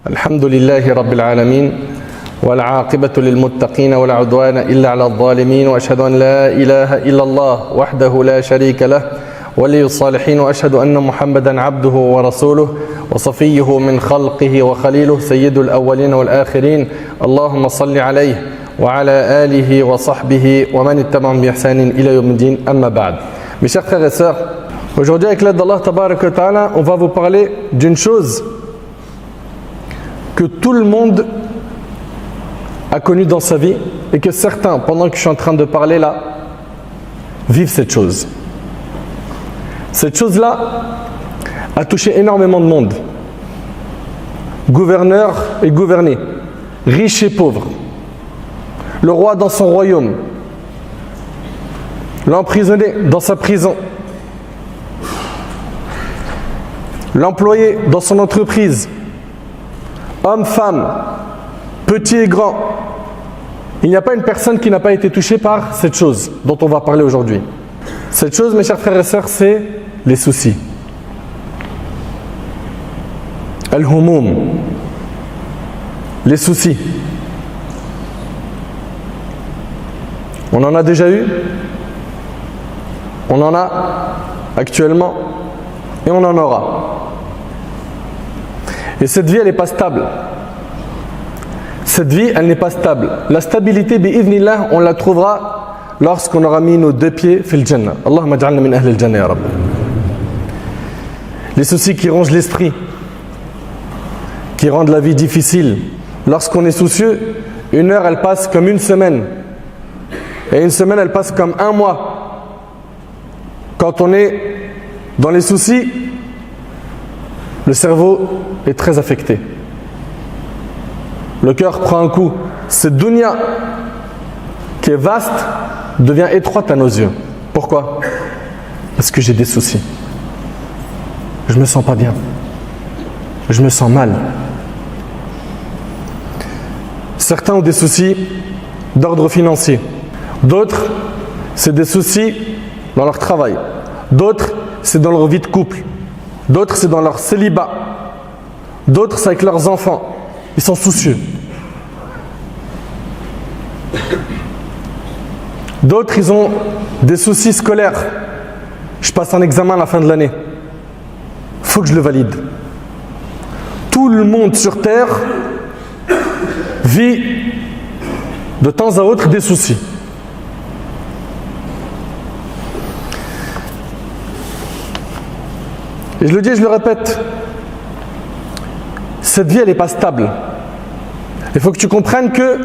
الحمد لله رب العالمين والعاقبة للمتقين ولا عدوان إلا على الظالمين وأشهد أن لا إله إلا الله وحده لا شريك له ولي الصالحين وأشهد أن محمدا عبده ورسوله وصفيه من خلقه وخليله سيد الأولين والآخرين اللهم صل عليه وعلى آله وصحبه ومن اتبعهم بإحسان إلى يوم الدين أما بعد. Mes chers frères et sœurs, aujourd'hui avec l'aide d'Allah Tabarak wa Ta'ala, on va vous parler d'une chose que tout le monde a connue dans sa vie et que certains, pendant que je suis en train de parler là, vivent cette chose. Cette chose-là a touché énormément de monde. Gouverneurs et gouvernés, riches et pauvres, le roi dans son royaume, l'emprisonné dans sa prison, l'employé dans son entreprise, hommes, femmes, petits et grands. Il n'y a pas une personne qui n'a pas été touchée par cette chose dont on va parler aujourd'hui. Cette chose, mes chers frères et sœurs, c'est les soucis. Al-Humum, les soucis. On en a déjà eu, on en a actuellement et on en aura. Et cette vie, elle n'est pas stable. Cette vie, elle n'est pas stable. La stabilité, bi'idhnillah, on la trouvera lorsqu'on aura mis nos deux pieds fil jannah. Allahumma ja'alna min ahli al-jannah ya Rabb. Les soucis qui rongent l'esprit, qui rendent la vie difficile. Lorsqu'on est soucieux, une heure, elle passe comme une semaine. Et une semaine, elle passe comme un mois. Quand on est dans les soucis, le cerveau est très affecté. Le cœur prend un coup. Cette dunya qui est vaste devient étroite à nos yeux. Pourquoi? Parce que j'ai des soucis. Je me sens pas bien. Je me sens mal. Certains ont des soucis d'ordre financier. D'autres, c'est des soucis dans leur travail. D'autres, c'est dans leur vie de couple. D'autres, c'est dans leur célibat. D'autres, c'est avec leurs enfants. Ils sont soucieux. D'autres, ils ont des soucis scolaires. Je passe un examen à la fin de l'année. Il faut que je le valide. Tout le monde sur Terre vit de temps à autre des soucis. Et je le dis et je le répète, cette vie, elle n'est pas stable. Il faut que tu comprennes que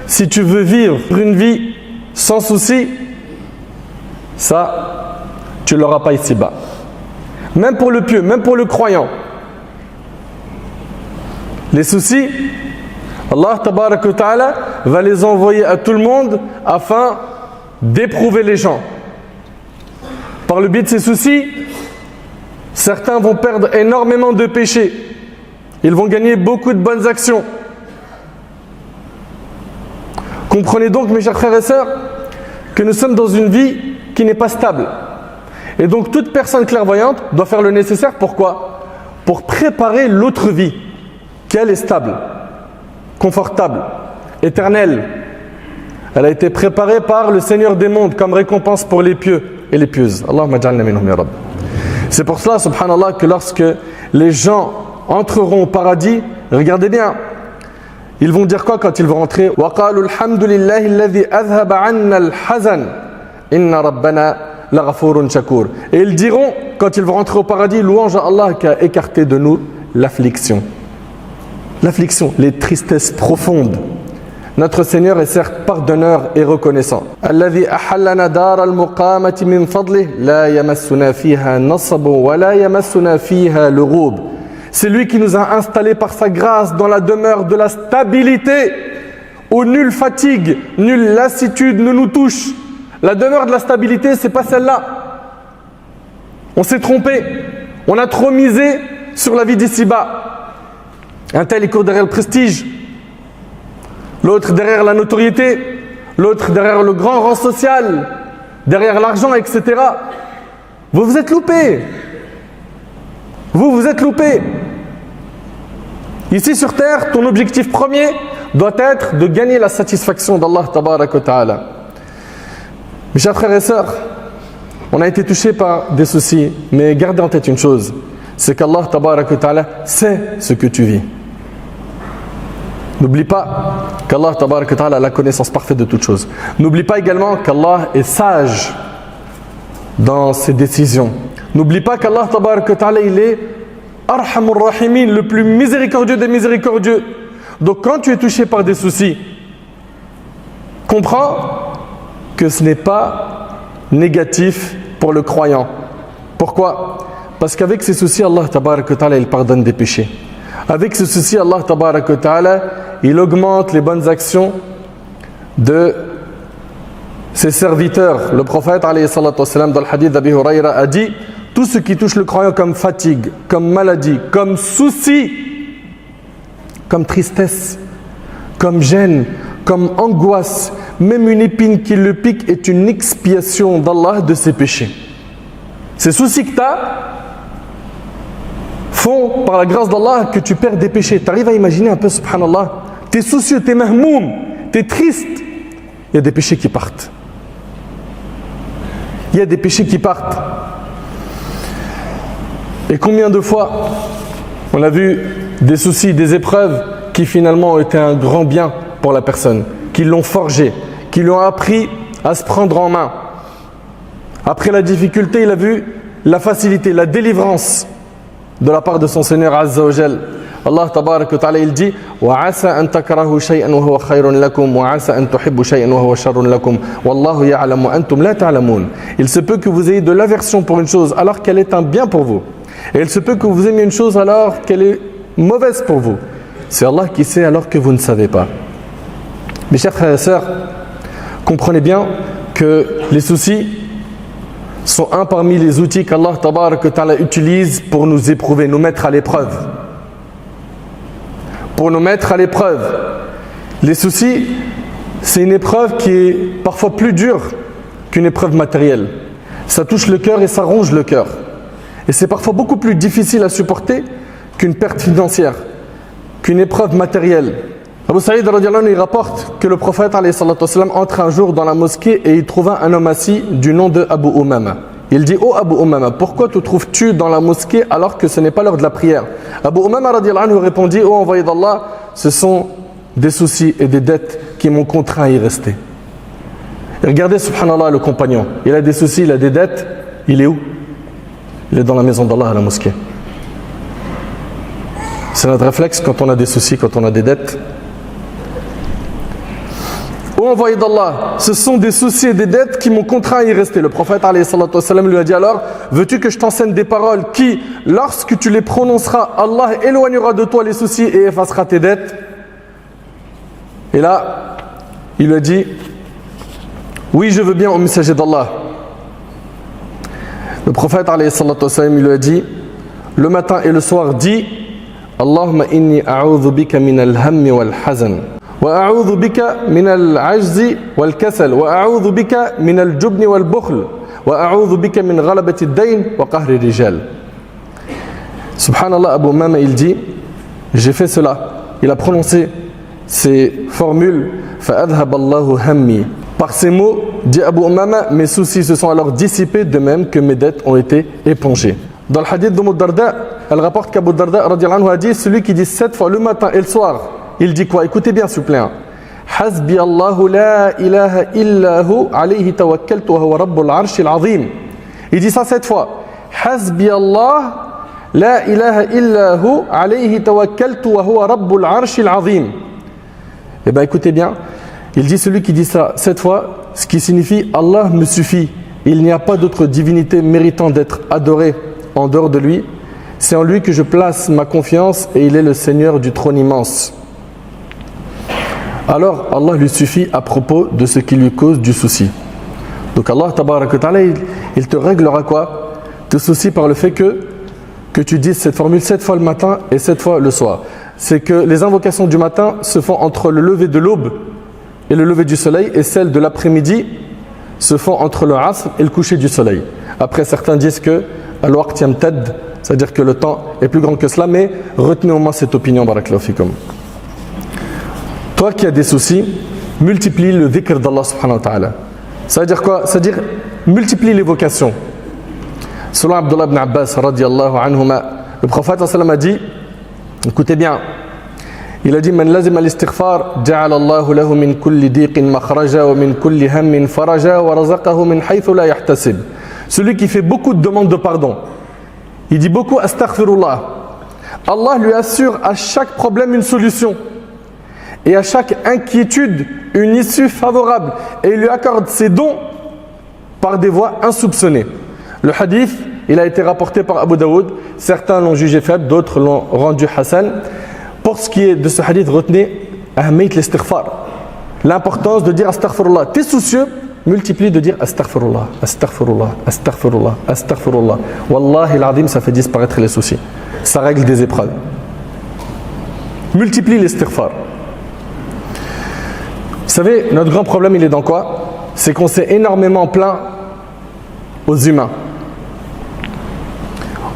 si tu veux vivre une vie sans soucis, ça, tu ne l'auras pas ici-bas. Même pour le pieux, même pour le croyant. Les soucis, Allah Tabarak wa Ta'ala va les envoyer à tout le monde afin d'éprouver les gens. Par le biais de ces soucis, certains vont perdre énormément de péchés. Ils vont gagner beaucoup de bonnes actions. Comprenez donc, mes chers frères et sœurs, que nous sommes dans une vie qui n'est pas stable. Et donc, toute personne clairvoyante doit faire le nécessaire. Pourquoi? Pour préparer l'autre vie, qu'elle est stable, confortable, éternelle. Elle a été préparée par le Seigneur des mondes comme récompense pour les pieux et les pieuses. Allahumma ja'alna minhum ya Rabb. C'est pour cela, subhanallah, que lorsque les gens entreront au paradis, regardez bien, ils vont dire quoi quand ils vont rentrer? وَقَالُوا الْحَمْدُ لِلَّهِ الَّذِي أَذْهَبَ عَنَّا الْحَزَنَ إِنَّ رَبَّنَا لَغَفُورٌ شَكُورٌ. Et ils diront, quand ils vont rentrer au paradis, louange à Allah qui a écarté de nous l'affliction. L'affliction, les tristesses profondes. Notre Seigneur est certes pardonneur et reconnaissant. الذي أحلنا دار المقامة من فضله لا يمسنا فيها نصب ولا يمسنا فيها لغوب. C'est lui qui nous a installés par sa grâce dans la demeure de la stabilité où nulle fatigue, nulle lassitude ne nous touche. La demeure de la stabilité, c'est pas celle-là. On s'est trompé. On a trop misé sur la vie d'ici-bas. Un tel, il court derrière le prestige. L'autre derrière la notoriété, l'autre derrière le grand rang social, derrière l'argent, etc. Vous vous êtes loupés. Vous vous êtes loupés. Ici sur terre, ton objectif premier doit être de gagner la satisfaction d'Allah tabaraka wa ta'ala. Mes chers frères et sœurs, on a été touchés par des soucis, mais gardez en tête une chose, c'est qu'Allah tabaraka wa ta'ala sait ce que tu vis. N'oublie pas qu'Allah tabaraka wa ta'ala a la connaissance parfaite de toutes choses. N'oublie pas également qu'Allah est sage dans ses décisions. N'oublie pas qu'Allah tabaraka wa ta'ala, il est Arhamur Rahimin, le plus miséricordieux des miséricordieux. Donc quand tu es touché par des soucis, comprends que ce n'est pas négatif pour le croyant. Pourquoi? Parce qu'avec ces soucis, Allah tabaraka wa ta'ala, il pardonne des péchés. Avec ces soucis, Allah tabaraka wa ta'ala, il augmente les bonnes actions de ses serviteurs. Le prophète alayhi salatu wassalam, dans le hadith d'Abi Hurayra, a dit: tout ce qui touche le croyant comme fatigue, comme maladie, comme souci, comme tristesse, comme gêne, comme angoisse, même une épine qui le pique est une expiation d'Allah de ses péchés. Ces soucis que tu as font, par la grâce d'Allah, que tu perds des péchés. Tu arrives à imaginer un peu, subhanallah, tu es soucieux, tu es mahmoum, tu es triste. Il y a des péchés qui partent. Il y a des péchés qui partent. Et combien de fois on a vu des soucis, des épreuves qui finalement ont été un grand bien pour la personne, qui l'ont forgé, qui lui ont appris à se prendre en main. Après la difficulté, il a vu la facilité, la délivrance de la part de son Seigneur Azza wa Jal. Allah tabaraka wa ta'ala, il dit: wa 'asa an takrahu shay'an wa huwa khayrun lakum wa 'asa an tuhibbu shay'an wa huwa sharrun lakum wallahu ya'lamu wa antum la ta'lamun. Il se peut que vous ayez de l'aversion pour une chose alors qu'elle est un bien pour vous. Et il se peut que vous aimiez une chose alors qu'elle est mauvaise pour vous. C'est Allah qui sait alors que vous ne savez pas. Mes chers frères et sœurs, comprenez bien que les soucis sont un parmi les outils qu'Allah tabaraka wa ta'ala utilise pour nous éprouver, nous mettre à l'épreuve. Pour nous mettre à l'épreuve. Les soucis, c'est une épreuve qui est parfois plus dure qu'une épreuve matérielle. Ça touche le cœur et ça ronge le cœur. Et c'est parfois beaucoup plus difficile à supporter qu'une perte financière, qu'une épreuve matérielle. Abu Saïd radiallahu anhu, il rapporte que le prophète alayhi salatu wassalam entre un jour dans la mosquée et il trouva un homme assis du nom de Abu Umama. Il dit: oh Abu Umama, pourquoi te trouves-tu dans la mosquée alors que ce n'est pas l'heure de la prière? Abu Umama radiallahu anhu répondit: oh envoyé d'Allah, ce sont des soucis et des dettes qui m'ont contraint à y rester. Et regardez subhanallah le compagnon, il a des soucis, il a des dettes, il est où? Il est dans la maison d'Allah à la mosquée. C'est notre réflexe quand on a des soucis, quand on a des dettes. Ô envoyé d'Allah, ce sont des soucis et des dettes qui m'ont contraint à y rester. Le prophète alayhi salatu wassalam lui a dit alors: veux-tu que je t'enseigne des paroles qui, lorsque tu les prononceras, Allah éloignera de toi les soucis et effacera tes dettes? Et là, il lui a dit: oui, je veux bien, au messager d'Allah. Le prophète alayhi salatu wassalam lui a dit: le matin et le soir, dis: Allahumma inni a'udhu bika min al-hammi wal-hazan wa a'udhu bika min al-'ajzi wal-kasal wa a'udhu bika min al-jubni wal-bukhl wa a'udhu bika min ghalabati ad-dayn wa qahri rijal. Subhanallah, Abu Umama, il dit: j'ai fait cela. Il a prononcé ces formules: fa'adhhab Allahu hammi. Par ces mots, dit Abu Umama, mes soucis se sont alors dissipés, de même que mes dettes ont été épongées. Dans le hadith d'Umm Darda, elle rapporte qu'Abu Darda radiallahu anhu a dit: celui qui dit 7 fois le matin et le soir, il dit quoi? Écoutez bien, s'il vous plaît. Hasbi Allahu la ilaha illahu alayhi tawakkaltu wa huwa rabbul arshil azim. Il dit ça 7 fois. Hasbi Allah la ilaha illahu alayhi tawakkaltu wa huwa rabbul arshil azim. Eh bien, écoutez bien. Il dit celui qui dit ça 7 fois, ce qui signifie Allah me suffit. Il n'y a pas d'autre divinité méritant d'être adorée en dehors de lui. C'est en lui que je place ma confiance et il est le Seigneur du trône immense. Alors Allah lui suffit à propos de ce qui lui cause du souci. Donc Allah tabaraka wa ta'ala, il te réglera quoi? Te soucie par le fait que tu dises cette formule 7 fois le matin et 7 fois le soir. C'est que les invocations du matin se font entre le lever de l'aube et le lever du soleil, et celles de l'après-midi se font entre le asr et le coucher du soleil. Après, certains disent que al-waqt yamtad C'est-à-dire que le temps est plus grand que cela, mais retenez au moins cette opinion, barakallahu fikum. Toi qui as des soucis, multiplie le dhikr d'Allah subhanahu wa ta'ala. Ça veut dire quoi? Ça veut dire multiplie l'évocation. Selon Abdullah ibn Abbas, radiallahu anhuma, le prophète sallallahu a dit, écoutez bien, il a dit Man lazim al-istighfar, ja'ala Allahu lahu min kulli diqin makhraja wa min kulli hammin faraja wa razaqahu min haythu la yahtasib. Celui qui fait beaucoup de demandes de pardon, il dit beaucoup astaghfirullah. Allah lui assure à chaque problème une solution et à chaque inquiétude une issue favorable et il lui accorde ses dons par des voies insoupçonnées. Le hadith, il a été rapporté par Abu Daoud. Certains l'ont jugé faible, d'autres l'ont rendu Hassan. Pour ce qui est de ce hadith, retenez ahmiyat l'istighfar, l'importance de dire astaghfirullah. T'es soucieux, multiplie de dire astaghfirullah, astaghfirullah, astaghfirullah, astaghfirullah. Wallahi l'azim, ça fait disparaître les soucis. Ça règle des épreuves. Multiplie l'istighfar. Vous savez, notre grand problème, il est dans quoi? C'est qu'on s'est énormément plaint aux humains.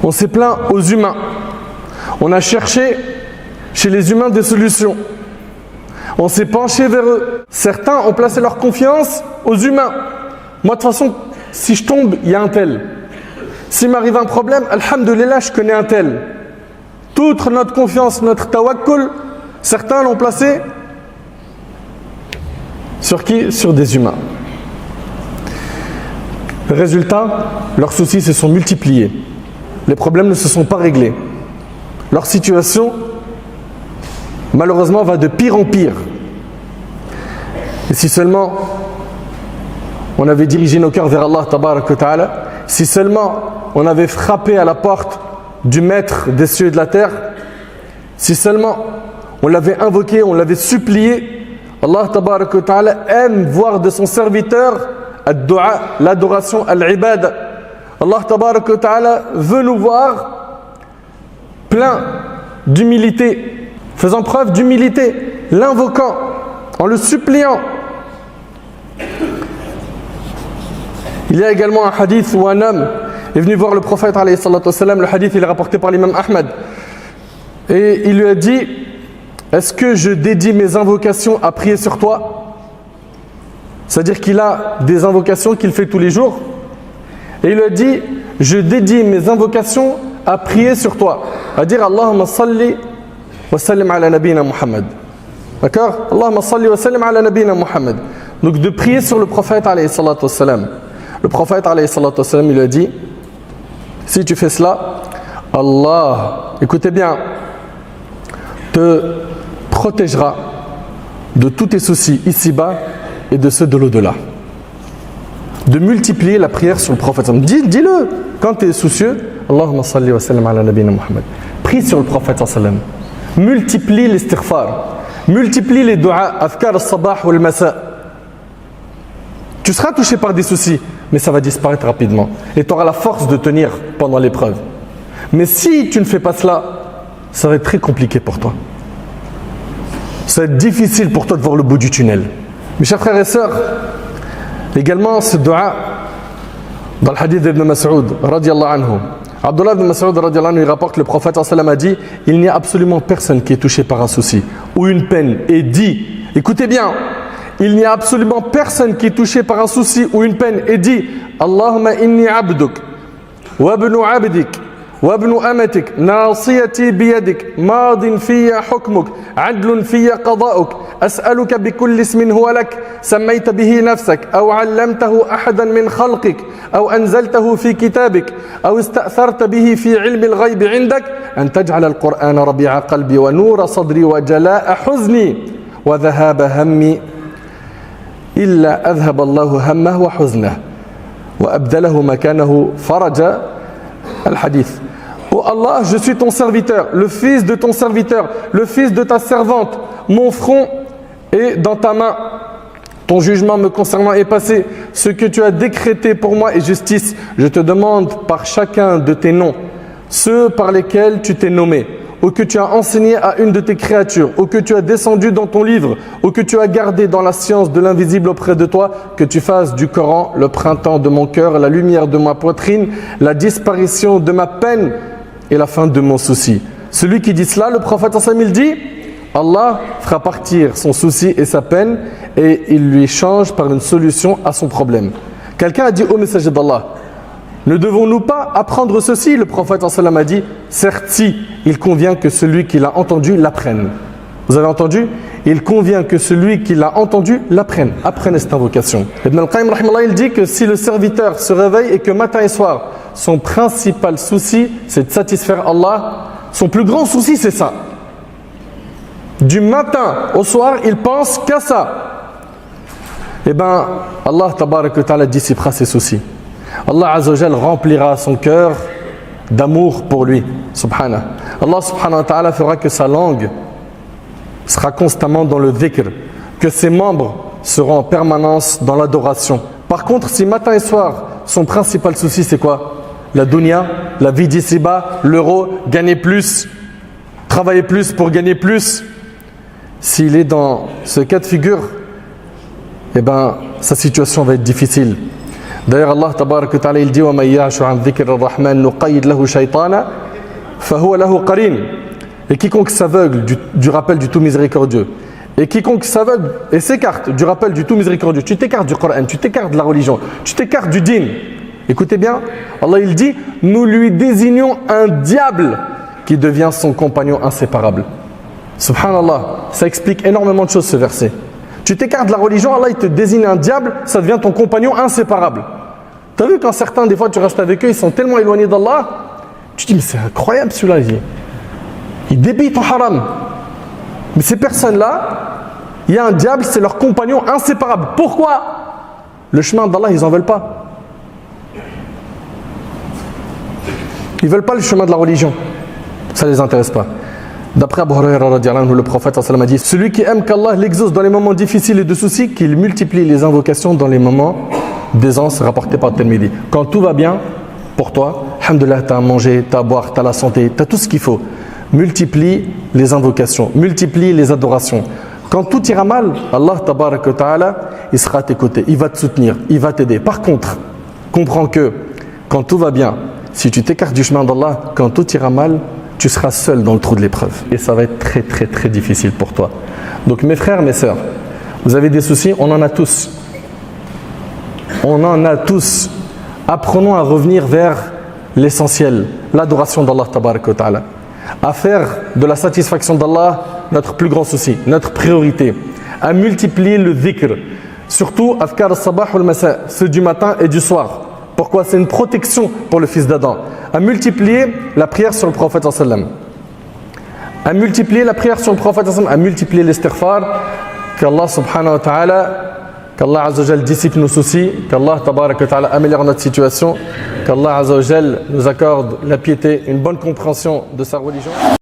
On s'est plaint aux humains. On a cherché chez les humains des solutions. On s'est penché vers eux. Certains ont placé leur confiance aux humains. Moi, de toute façon, si je tombe, il y a un tel. S'il m'arrive un problème, alhamdoulilah, je connais un tel. Toute notre confiance, notre tawakkul, certains l'ont placé sur qui? Sur des humains. Résultat, leurs soucis se sont multipliés. Les problèmes ne se sont pas réglés. Leur situation, malheureusement, va de pire en pire. Et si seulement on avait dirigé nos cœurs vers Allah, tabarak wa ta'ala, si seulement on avait frappé à la porte du maître des cieux et de la terre, si seulement on l'avait invoqué, on l'avait supplié, Allah tabarak wa ta'ala aime voir de son serviteur ad-du'a, l'adoration, al-ibad. Allah tabarak wa ta'ala veut nous voir plein d'humilité, faisant preuve d'humilité, l'invoquant, en le suppliant. Il y a également un hadith où un homme est venu voir le prophète alayhi salatu wassalam. Le hadith il est rapporté par l'imam Ahmad et il lui a dit: est-ce que je dédie mes invocations à prier sur toi? C'est-à-dire qu'il a des invocations qu'il fait tous les jours et il lui a dit: je dédie mes invocations à prier sur toi, à dire Allahumma salli wa sallim ala nabina Muhammad. D'accord? Allahumma salli wa sallim ala nabina Muhammad. Donc de prier sur le prophète alayhi salatu wassalam. Le prophète alayhi salatu wassalam, il lui a dit: si tu fais cela, Allah, écoutez bien, te protégera de tous tes soucis ici-bas et de ceux de l'au-delà. De multiplier la prière sur le prophète. Dis-le quand tu es soucieux. Allahumma salli wa sallim ala nabina Muhammad. Prie sur le prophète sallam. Multiplie l'istighfar. Multiplie les du'a, afkar al-sabah ou al-masa. Tu seras touché par des soucis, mais ça va disparaître rapidement. Et tu auras la force de tenir pendant l'épreuve. Mais si tu ne fais pas cela, ça va être très compliqué pour toi. Ça va être difficile pour toi de voir le bout du tunnel. Mes chers frères et sœurs, également ce dua dans le hadith d'Ibn Mas'ud radiyallahu anhu. Abdullah ibn Mas'ud radiyallahu anhu, il rapporte, le prophète sallam a dit: il n'y a absolument personne qui est touché par un souci ou une peine et dit, écoutez bien, il n'y a absolument personne qui est touché par un souci ou une peine et dit: Allahumma inni abduk wa ibnu abdik وابن أمتك ناصيتي بيدك ماض في حكمك عدل في قضاؤك أسألك بكل اسم هو لك سميت به نفسك أو علمته أحدا من خلقك أو أنزلته في كتابك أو استأثرت به في علم الغيب عندك أن تجعل القرآن ربيع قلبي ونور صدري وجلاء حزني وذهاب همي إلا أذهب الله همه وحزنه وأبدله مكانه فرجا. Al-Hadith. Oh Allah, je suis ton serviteur, le fils de ton serviteur, le fils de ta servante. Mon front est dans ta main. Ton jugement me concernant est passé. Ce que tu as décrété pour moi est justice. Je te demande par chacun de tes noms, ceux par lesquels tu t'es nommé, ou que tu as enseigné à une de tes créatures, ou que tu as descendu dans ton livre, ou que tu as gardé dans la science de l'invisible auprès de toi, que tu fasses du Coran le printemps de mon cœur, la lumière de ma poitrine, la disparition de ma peine est la fin de mon souci. Celui qui dit cela, le prophète il dit, Allah fera partir son souci et sa peine et il lui change par une solution à son problème. Quelqu'un a dit au messager d'Allah, ne devons-nous pas apprendre ceci? Le prophète a dit, certes si, il convient que celui qui l'a entendu l'apprenne. Vous avez entendu? Il convient que celui qui l'a entendu l'apprenne. Apprenez cette invocation. Ibn al-Qayyim il dit que si le serviteur se réveille et que matin et soir, son principal souci, c'est de satisfaire Allah, son plus grand souci, c'est ça. Du matin au soir, il pense qu'à ça. Eh bien, Allah tabaraka wa ta'ala dissipera ses soucis. Allah Azza wa Jal remplira son cœur d'amour pour lui. Subhanah. Allah subhanahu wa ta'ala fera que sa langue sera constamment dans le dhikr, que ses membres seront en permanence dans l'adoration. Par contre, si matin et soir, son principal souci c'est quoi? La dunya, la vie d'ici-bas, l'euro, gagner plus, travailler plus pour gagner plus. S'il est dans ce cas de figure, eh ben, sa situation va être difficile. D'ailleurs, Allah tabarak wa ta'ala il dit وَمَنْ يَعْشُ عَنْ ذِكْرِ الرَّحْمَنِ نُقَيِّدْ لَهُ شَيْطَانًا فَهُوَ لَهُ قَرِينٌ. Et quiconque s'aveugle du rappel du tout miséricordieux, et quiconque s'aveugle et s'écarte du rappel du tout miséricordieux, tu t'écartes du Coran, tu t'écartes de la religion, tu t'écartes du dîn. Écoutez bien, Allah il dit, nous lui désignons un diable qui devient son compagnon inséparable. Subhanallah, ça explique énormément de choses ce verset. Tu t'écartes de la religion, Allah il te désigne un diable, ça devient ton compagnon inséparable. Tu as vu quand certains, des fois tu restes avec eux, ils sont tellement éloignés d'Allah, tu te dis mais c'est incroyable celui-là, il débite en haram. Mais ces personnes-là, il y a un diable, c'est leur compagnon inséparable. Pourquoi? Le chemin d'Allah, ils n'en veulent pas. Ils ne veulent pas le chemin de la religion. Ça ne les intéresse pas. D'après Abu Huraira, le prophète a dit, celui qui aime qu'Allah l'exauce dans les moments difficiles et de soucis, qu'il multiplie les invocations dans les moments d'aisance, rapportés par Tirmidhi. Quand tout va bien pour toi, alhamdoulilah, tu as à manger, tu as à boire, tu as la santé, tu as tout ce qu'il faut. Multiplie les invocations, multiplie les adorations. Quand tout ira mal, Allah tabaraka wa ta'ala, il sera à tes côtés, il va te soutenir, il va t'aider. Par contre, comprends que quand tout va bien, si tu t'écartes du chemin d'Allah, quand tout ira mal, tu seras seul dans le trou de l'épreuve. Et ça va être très très très difficile pour toi. Donc mes frères, mes sœurs, vous avez des soucis, on en a tous. On en a tous. Apprenons à revenir vers l'essentiel, l'adoration d'Allah tabaraka wa ta'ala. À faire de la satisfaction d'Allah notre plus grand souci, notre priorité, à multiplier le dhikr, surtout afkar al-sabah ou al-masa, ceux du matin et du soir. Pourquoi? C'est une protection pour le fils d'Adam. À multiplier la prière sur le prophète sallam, à multiplier la prière sur le prophète sallam, à multiplier l'istighfar, qu'Allah subhanahu wa ta'ala, qu'Allah azza wa jal dissipe nos soucis, qu'Allah tabarak wa ta'ala améliore notre situation, qu'Allah azza wa jal nous accorde la piété, une bonne compréhension de sa religion.